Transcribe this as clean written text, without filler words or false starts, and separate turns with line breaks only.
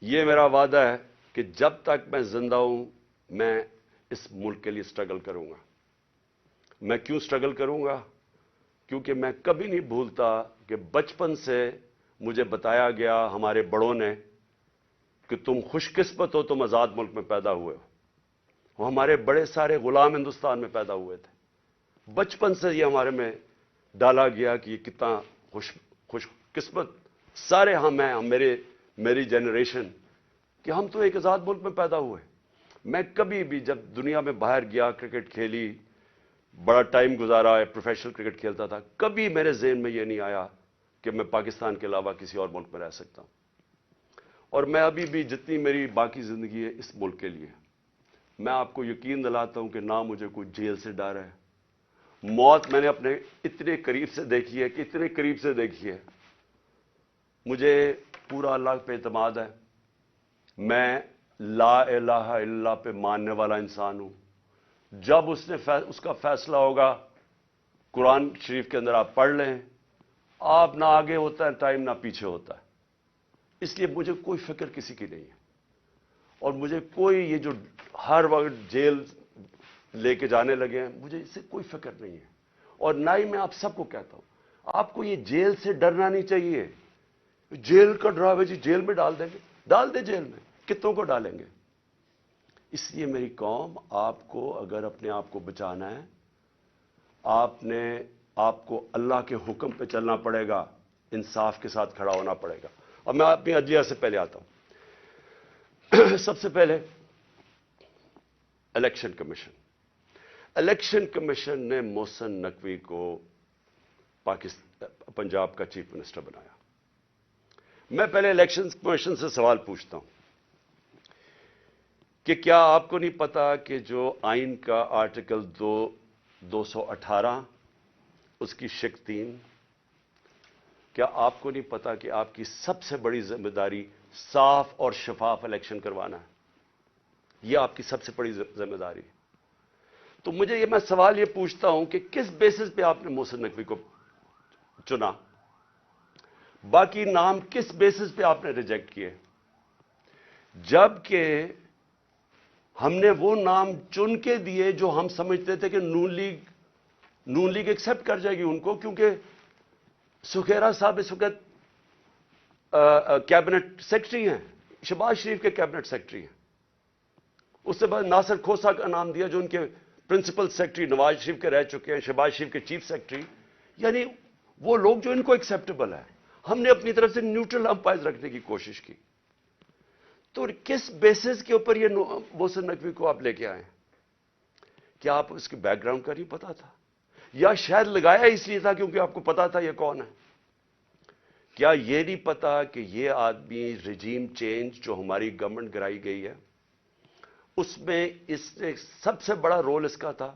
یہ میرا وعدہ ہے کہ جب تک میں زندہ ہوں میں اس ملک کے لیے سٹرگل کروں گا. میں کیوں سٹرگل کروں گا؟ کیونکہ میں کبھی نہیں بھولتا کہ بچپن سے مجھے بتایا گیا ہمارے بڑوں نے کہ تم خوش قسمت ہو، تم آزاد ملک میں پیدا ہوئے ہو. وہ ہمارے بڑے سارے غلام ہندوستان میں پیدا ہوئے تھے. بچپن سے یہ ہمارے میں ڈالا گیا کہ یہ کتنا خوش قسمت سارے ہم ہیں، میری جنریشن، کہ ہم تو ایک آزاد ملک میں پیدا ہوئے. میں کبھی بھی جب دنیا میں باہر گیا، کرکٹ کھیلی، بڑا ٹائم گزارا ہے، پروفیشنل کرکٹ کھیلتا تھا، کبھی میرے ذہن میں یہ نہیں آیا کہ میں پاکستان کے علاوہ کسی اور ملک میں رہ سکتا ہوں. اور میں ابھی بھی جتنی میری باقی زندگی ہے اس ملک کے لیے، میں آپ کو یقین دلاتا ہوں کہ نہ مجھے کوئی جیل سے ڈر ہے. موت میں نے اپنے اتنے قریب سے دیکھی ہے کہ اتنے قریب سے دیکھی ہے. مجھے پورا اللہ پہ اعتماد ہے. میں لا الہ الا اللہ پہ ماننے والا انسان ہوں. جب اس کا فیصلہ ہوگا، قرآن شریف کے اندر آپ پڑھ لیں، آپ نہ آگے ہوتا ہے ٹائم نہ پیچھے ہوتا ہے. اس لیے مجھے کوئی فکر کسی کی نہیں ہے. اور مجھے کوئی یہ جو ہر وقت جیل لے کے جانے لگے ہیں، مجھے اس سے کوئی فکر نہیں ہے. اور نہ ہی میں آپ سب کو کہتا ہوں آپ کو یہ جیل سے ڈرنا نہیں چاہیے. جیل کا ڈراوے جی جیل میں ڈال دیں گے، ڈال دیں جیل میں، کتنوں کو ڈالیں گے. اس لیے میری قوم، آپ کو اگر اپنے آپ کو بچانا ہے، آپ کو اللہ کے حکم پہ چلنا پڑے گا، انصاف کے ساتھ کھڑا ہونا پڑے گا. اب میں اپنی عدلیہ سے پہلے آتا ہوں. سب سے پہلے الیکشن کمیشن نے محسن نقوی کو پنجاب کا چیف منسٹر بنایا. میں پہلے الیکشن کمیشن سے سوال پوچھتا ہوں کہ کیا آپ کو نہیں پتا کہ جو آئین کا آرٹیکل 218 اس کی شق 3، کیا آپ کو نہیں پتا کہ آپ کی سب سے بڑی ذمہ داری صاف اور شفاف الیکشن کروانا ہے؟ یہ آپ کی سب سے بڑی ذمہ داری ہے. تو میں سوال یہ پوچھتا ہوں کہ کس بیسس پہ آپ نے محسن نقوی کو چنا؟ باقی نام کس بیسس پہ آپ نے ریجیکٹ کیے؟ جبکہ ہم نے وہ نام چن کے دیے جو ہم سمجھتے تھے کہ نون لیگ ایکسپٹ کر جائے گی ان کو، کیونکہ سکھیرا صاحب اس وقت کیبنٹ سیکرٹری ہیں، شہباز شریف کے کیبنٹ سیکرٹری ہیں. اس سے بعد ناصر کھوسہ کا نام دیا جو ان کے پرنسپل سیکرٹری نواز شریف کے رہ چکے ہیں، شہباز شریف کے چیف سیکرٹری. یعنی وہ لوگ جو ان کو ایکسیپٹیبل ہے. ہم نے اپنی طرف سے نیوٹرل امپائر رکھنے کی کوشش کی. تو کس بیسس کے اوپر یہ محسن نقوی کو آپ لے کے آئے؟ کیا آپ اس کے بیک گراؤنڈ کا نہیں پتا تھا؟ یا شاید لگایا اس لیے تھا کیونکہ آپ کو پتا تھا یہ کون ہے؟ کیا یہ نہیں پتا کہ یہ آدمی رجیم چینج جو ہماری گورنمنٹ گرائی گئی ہے اس میں اس نے سب سے بڑا رول اس کا تھا